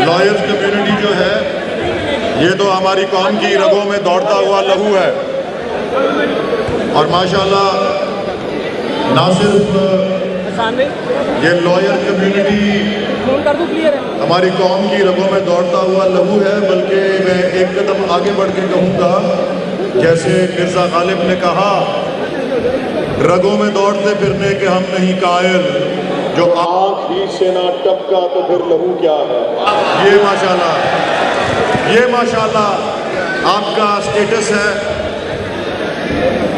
Lawyers community जो है, ये तो हमारी कौम की रगों में दौड़ता हुआ लहू है। और माशाल्लाह ना सिर्फ ये लॉयर कम्युनिटी हमारी कौम की रगों में दौड़ता हुआ लहू है, बल्कि मैं एक कदम आगे बढ़ के कहूँगा, जैसे मिर्ज़ा गालिब ने कहा, रगों में दौड़ते फिरने के हम नहीं कायल, जो आँख ही से ना टपका तो फिर लहू क्या है। ये माशाल्लाह आपका स्टेटस है।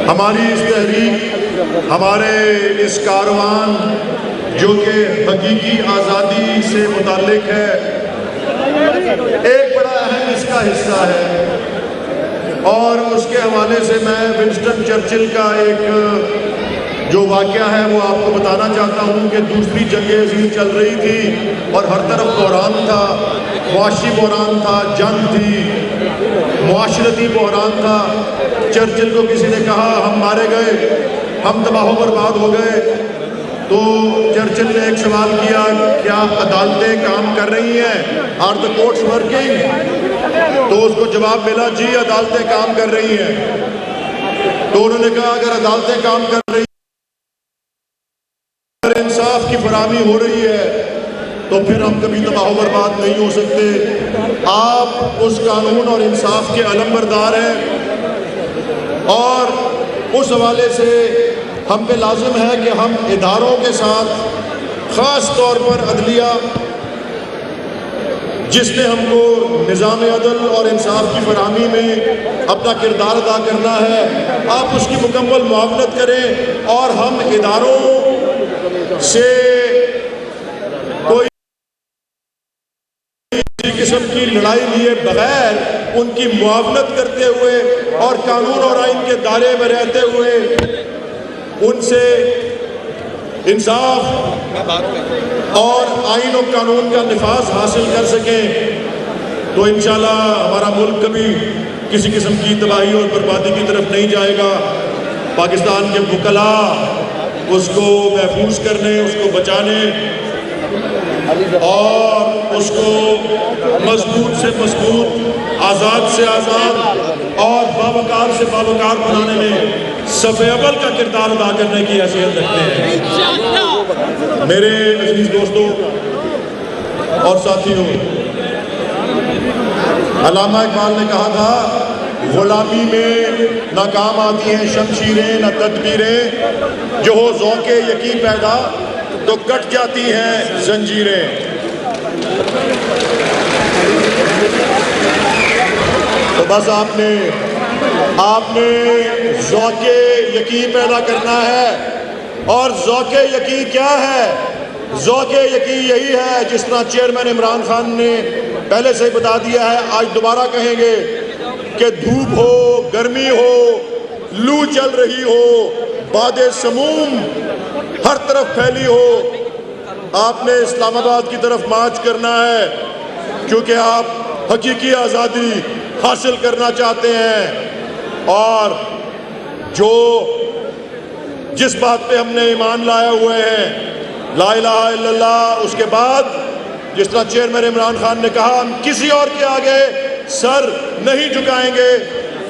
हमारी इस तहरीक, हमारे इस कारवान जो कि हकीकी आज़ादी से मुताल्लिक है, एक बड़ा अहम इसका हिस्सा है। और उसके हवाले से मैं विंस्टन चर्चिल का एक जो वाक़या है वो आपको बताना चाहता हूँ कि दूसरी जंग अज़ीम चल रही थी और हर तरफ बहरान था, मुआशी बहरान था, जंग थी, मुआशरती बहरान था। चर्चिल को किसी ने कहा हम मारे गए, हम तबाह बर्बाद हो गए, तो चर्चिल ने एक सवाल किया, क्या अदालतें काम कर रही हैं? Are the courts working? तो उसको जवाब मिला, जी अदालतें काम कर रही हैं। तो उन्होंने कहा अगर अदालतें काम कर रही, अगर इंसाफ की फराहमी हो रही है, तो फिर हम कभी तबाह बर्बाद नहीं हो सकते। आप उस कानून और इंसाफ के अलमबरदार हैं, और उस हवाले से हम पे लाजिम है कि हम इदारों के साथ, ख़ास तौर पर अदलिया जिसने हमको निज़ाम अदल और इंसाफ की फराहमी में अपना किरदार अदा करना है, आप उसकी मुकम्मल मुआवनत करें। और हम इदारों से कोई किस्म की लड़ाई लिए बगैर उनकी मुआवनत करते हुए और कानून और आइन के दायरे में रहते हुए उनसे इंसाफ और आइन और कानून का निफाज हासिल कर सकें, तो इंशाल्लाह हमारा मुल्क कभी किसी किस्म की तबाही और बर्बादी की तरफ नहीं जाएगा। पाकिस्तान के वकला उसको महफूज करने, उसको बचाने और उसको मजबूत से मजबूत, आज़ाद से आज़ाद और बावकार से बावकार बनाने में सफ़े अव्वल का किरदार अदा करने की हैसियत रखते हैं। मेरे अज़ीज़ दोस्तों और साथियों, अल्लामा इकबाल ने कहा था, गुलामी में नाकाम आती हैं शमशीरें न तदबीरें, जो हो ज़ौक़े यकीन पैदा तो कट जाती हैं जंजीरें। तो बस आपने ज़ौक़े यकीन पैदा करना है। और ज़ौक़े यकीन क्या है? ज़ौक़े यकीन यही है, जिस तरह चेयरमैन इमरान खान ने पहले से ही बता दिया है, आज दोबारा कहेंगे कि धूप हो, गर्मी हो, लू चल रही हो, बादे समूम हर तरफ फैली हो, आपने इस्लामाबाद की तरफ मार्च करना है, क्योंकि आप हकीकी आज़ादी हासिल करना चाहते हैं। और जिस बात पे हमने ईमान लाए हुए हैं, ला इलाहा इल्लल्लाह, उसके बाद जिस तरह चेयरमैन इमरान खान ने कहा, हम किसी और के आगे सर नहीं झुकाएंगे।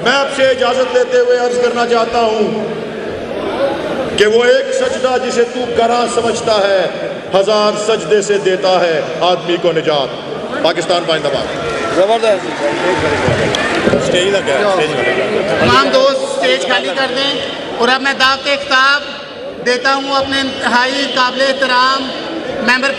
मैं आपसे इजाज़त लेते हुए अर्ज करना चाहता हूँ कि वो एक सजदा जिसे तू गरा समझता है, 1000 सजदे से देता है आदमी को निजात। पाकिस्तान जिंदाबाद। जबरदस्त। स्टेज लग गया, तमाम दोस्त स्टेज खाली कर दें। और अब मैं दावत-ए-ख़िताब देता हूँ अपने इंतहाई काबिल एहतराम मेंबर